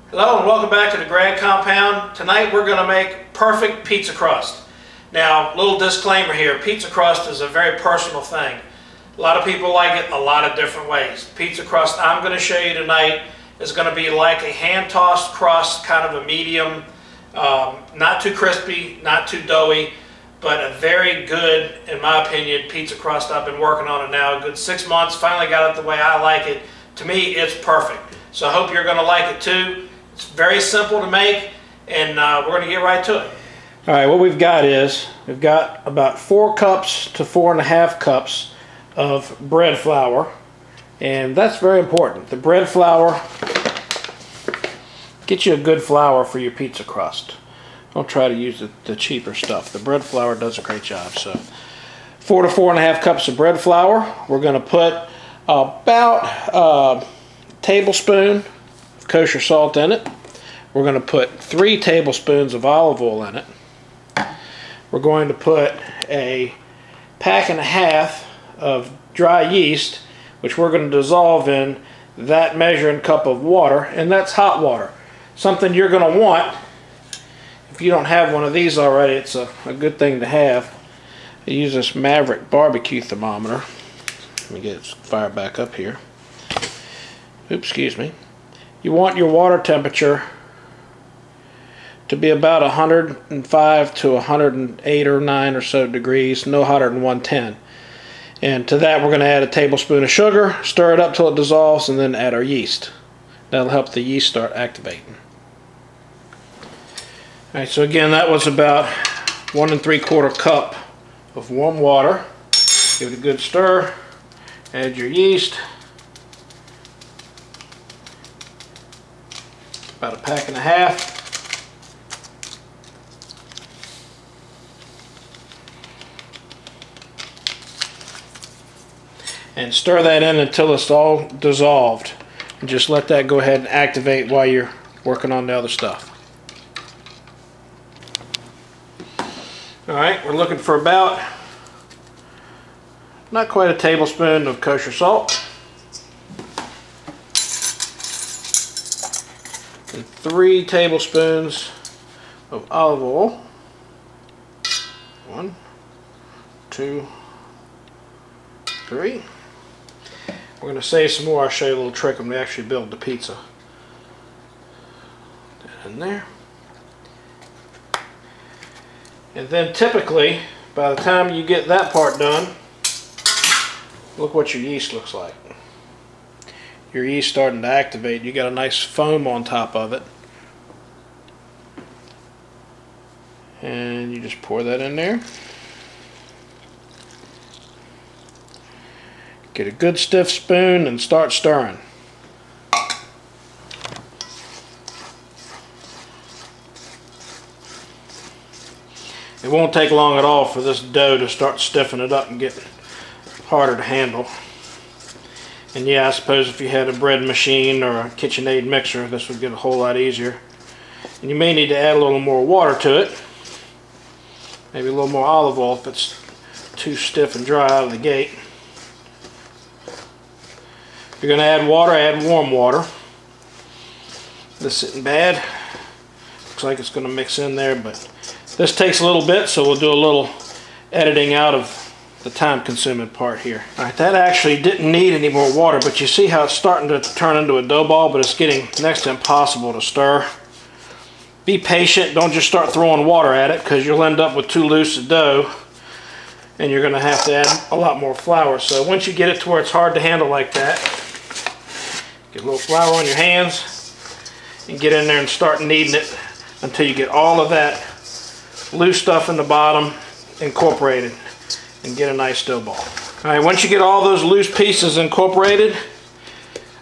Hello and welcome back to the Grad Compound. Tonight we're going to make perfect pizza crust. Now, little disclaimer here, pizza crust is a very personal thing. A lot of people like it a lot of different ways. The pizza crust I'm going to show you tonight is going to be like a hand-tossed crust, kind of a medium, not too crispy, not too doughy, but a very good, in my opinion, pizza crust. I've been working on it now a good 6 months, finally got it the way I like it. To me, it's perfect. So I hope you're going to like it too. It's very simple to make, and we're going to get right to it. All right, what we've got is, we've got about 4 cups to 4.5 cups of bread flour, and that's very important. The bread flour, get you a good flour for your pizza crust. Don't try to use the cheaper stuff. The bread flour does a great job. So 4 to 4.5 cups of bread flour. We're going to put about a tablespoon of kosher salt in it. We're going to put 3 tablespoons of olive oil in it. We're going to put a pack and a half of dry yeast, which we're going to dissolve in that measuring cup of water, and that's hot water. Something you're going to want. If you don't have one of these already, it's a good thing to have. I use this Maverick barbecue thermometer. Let me get it fired back up here. Oops, excuse me. You want your water temperature to be about 105 to 108 or 9 or so degrees, no hotter than 110. And to that we're going to add a tablespoon of sugar, stir it up till it dissolves, and then add our yeast. That'll help the yeast start activating. Alright, so again, that was about 1 3/4 cup of warm water. Give it a good stir. Add your yeast. About a pack and a half. And stir that in until it's all dissolved. And just let that go ahead and activate while you're working on the other stuff. Alright, we're looking for about not quite a tablespoon of kosher salt. And 3 tablespoons of olive oil. 1, 2, 3. We're going to save some more. I'll show you a little trick when we actually build the pizza. Put that in there. And then typically, by the time you get that part done, look what your yeast looks like. Your yeast starting to activate. You got a nice foam on top of it. And you just pour that in there. Get a good stiff spoon and start stirring. It won't take long at all for this dough to start stiffening it up and get harder to handle. And yeah, I suppose if you had a bread machine or a KitchenAid mixer, this would get a whole lot easier. And you may need to add a little more water to it. Maybe a little more olive oil if it's too stiff and dry out of the gate. If you're going to add water, add warm water. This isn't bad. Looks like it's going to mix in there, but this takes a little bit, so we'll do a little editing out of the time-consuming part here. Alright, that actually didn't need any more water, but you see how it's starting to turn into a dough ball, but it's getting next to impossible to stir. Be patient. Don't just start throwing water at it, because you'll end up with too loose a dough, and you're going to have to add a lot more flour. So once you get it to where it's hard to handle like that, get a little flour on your hands and get in there and start kneading it until you get all of that loose stuff in the bottom incorporated and get a nice dough ball. Alright, once you get all those loose pieces incorporated,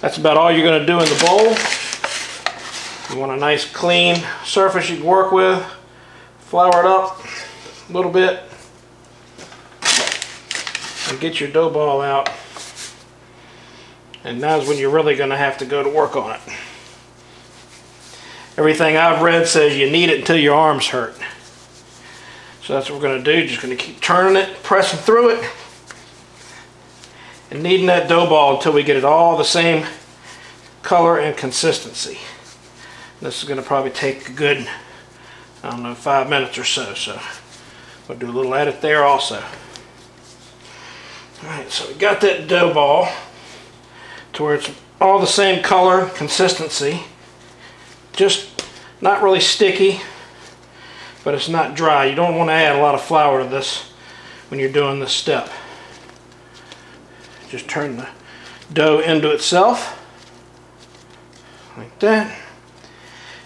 that's about all you're going to do in the bowl. You want a nice clean surface you can work with. Flour it up a little bit and get your dough ball out. And now's when you're really going to have to go to work on it. Everything I've read says you knead it until your arms hurt. So that's what we're going to do. Just going to keep turning it, pressing through it, and kneading that dough ball until we get it all the same color and consistency. This is going to probably take a good, I don't know, 5 minutes or so. So we'll do a little edit there also. Alright, so we got that dough ball to where it's all the same color, consistency. Just not really sticky, but it's not dry. You don't want to add a lot of flour to this when you're doing this step. Just turn the dough into itself, like that.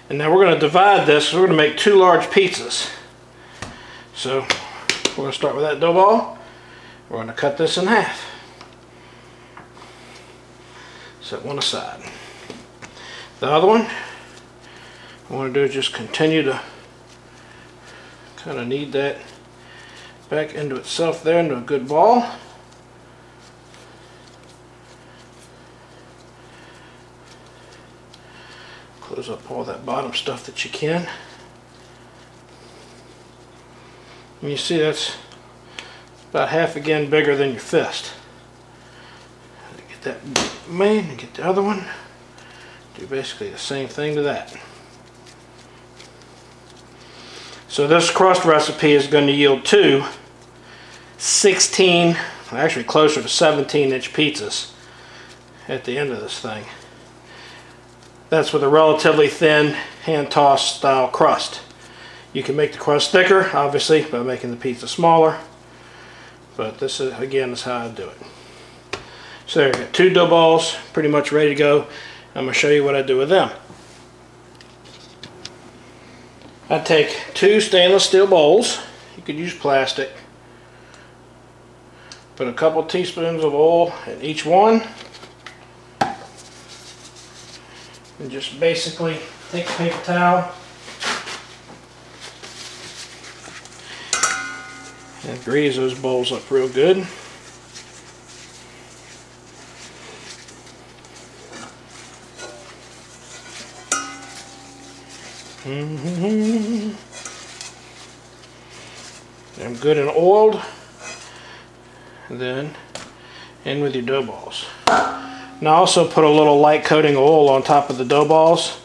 And now we're going to divide this. We're going to make 2 large pizzas. So we're going to start with that dough ball. We're going to cut this in half. Set one aside. The other one, what I want to do is just continue to kind of knead that back into itself there, into a good ball. Close up all that bottom stuff that you can. And you see that's about half again bigger than your fist. Get that made and get the other one. Do basically the same thing to that. So this crust recipe is going to yield 2 16, actually closer to 17-inch pizzas at the end of this thing. That's with a relatively thin hand-tossed style crust. You can make the crust thicker, obviously, by making the pizza smaller. But this is, again, is how I do it. So there, I got 2 dough balls pretty much ready to go. I'm going to show you what I do with them. I take 2 stainless steel bowls. You could use plastic. Put a couple teaspoons of oil in each one. And just basically take a paper towel and grease those bowls up real good. They're good and oiled. And then in with your dough balls. Now also put a little light coating of oil on top of the dough balls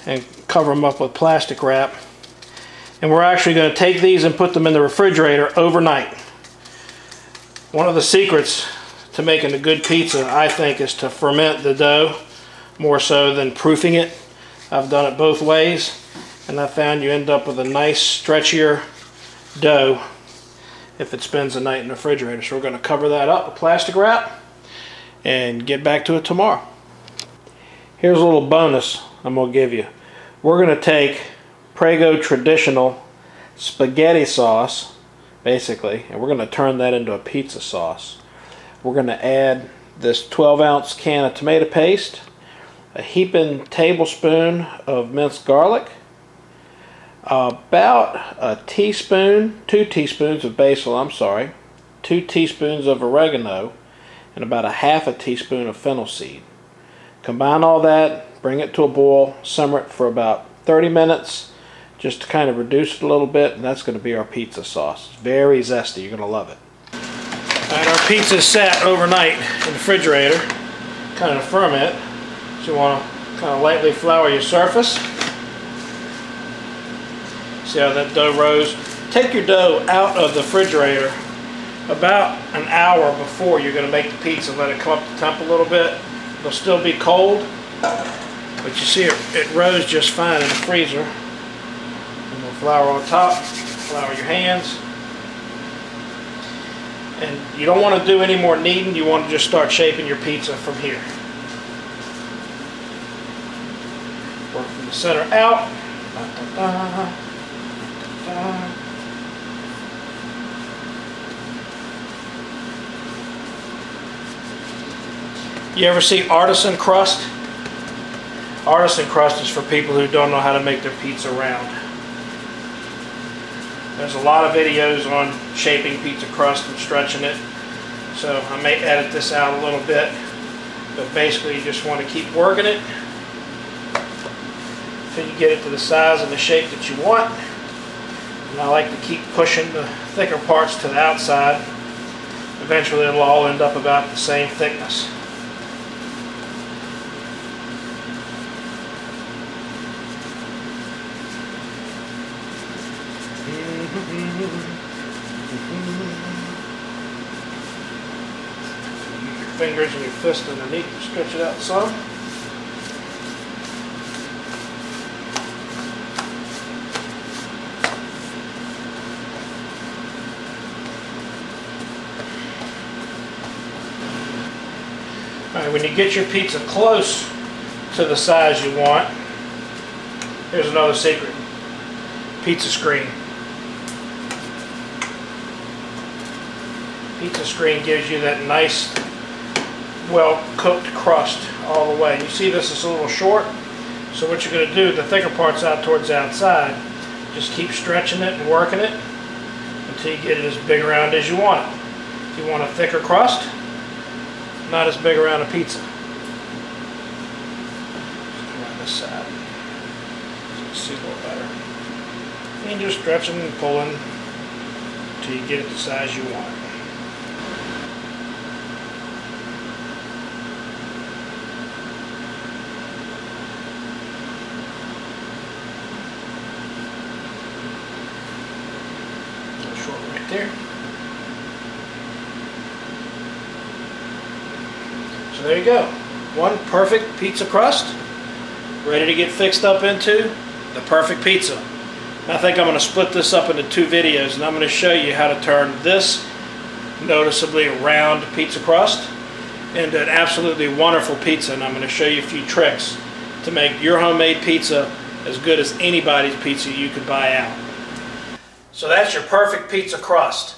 and cover them up with plastic wrap. And we're actually going to take these and put them in the refrigerator overnight. One of the secrets to making a good pizza, I think, is to ferment the dough more so than proofing it. I've done it both ways, and I found you end up with a nice stretchier dough if it spends the night in the refrigerator. So we're going to cover that up with plastic wrap and get back to it tomorrow. Here's a little bonus I'm going to give you. We're going to take Prego traditional spaghetti sauce, basically, and we're going to turn that into a pizza sauce. We're going to add this 12-ounce can of tomato paste, a heaping tablespoon of minced garlic, about a teaspoon, 2 teaspoons of basil, 2 teaspoons of oregano, and about a half a teaspoon of fennel seed. Combine all that, bring it to a boil, simmer it for about 30 minutes, just to kind of reduce it a little bit, and that's going to be our pizza sauce. It's very zesty, you're going to love it. Alright, our pizza is sat overnight in the refrigerator, kind of ferment. So you want to kind of lightly flour your surface. See how that dough rose? Take your dough out of the refrigerator about an hour before you're going to make the pizza. Let it come up to temp a little bit. It'll still be cold, but you see it rose just fine in the freezer. And we'll flour on top, flour your hands. And you don't want to do any more kneading, you want to just start shaping your pizza from here. Work from the center out. You ever see artisan crust? Artisan crust is for people who don't know how to make their pizza round. There's a lot of videos on shaping pizza crust and stretching it, so I may edit this out a little bit, but basically you just want to keep working it until you get it to the size and the shape that you want. And I like to keep pushing the thicker parts to the outside. Eventually it'll all end up about the same thickness. Your fingers and your fist underneath to stretch it out some. Alright, when you get your pizza close to the size you want, here's another secret. Pizza screen. Pizza screen gives you that nice, well-cooked crust all the way. You see this is a little short, so what you're going to do, the thicker part's out towards the outside. Just keep stretching it and working it until you get it as big around as you want it. If you want a thicker crust, not as big around a pizza. Just come around this side. So you see a little better. And just stretching and pulling until you get it the size you want. Short right there. So there you go. One perfect pizza crust ready to get fixed up into the perfect pizza. And I think I'm going to split this up into 2 videos, and I'm going to show you how to turn this noticeably round pizza crust into an absolutely wonderful pizza, and I'm going to show you a few tricks to make your homemade pizza as good as anybody's pizza you could buy out. So that's your perfect pizza crust.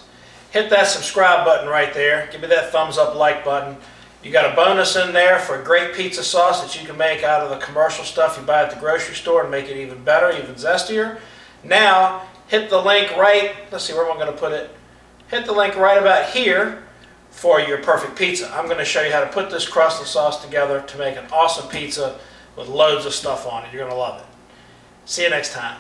Hit that subscribe button right there. Give me that thumbs up like button. You got a bonus in there for a great pizza sauce that you can make out of the commercial stuff you buy at the grocery store and make it even better, even zestier. Now, hit the link right, let's see, where am I going to put it? Hit the link right about here for your perfect pizza. I'm going to show you how to put this crust and sauce together to make an awesome pizza with loads of stuff on it. You're going to love it. See you next time.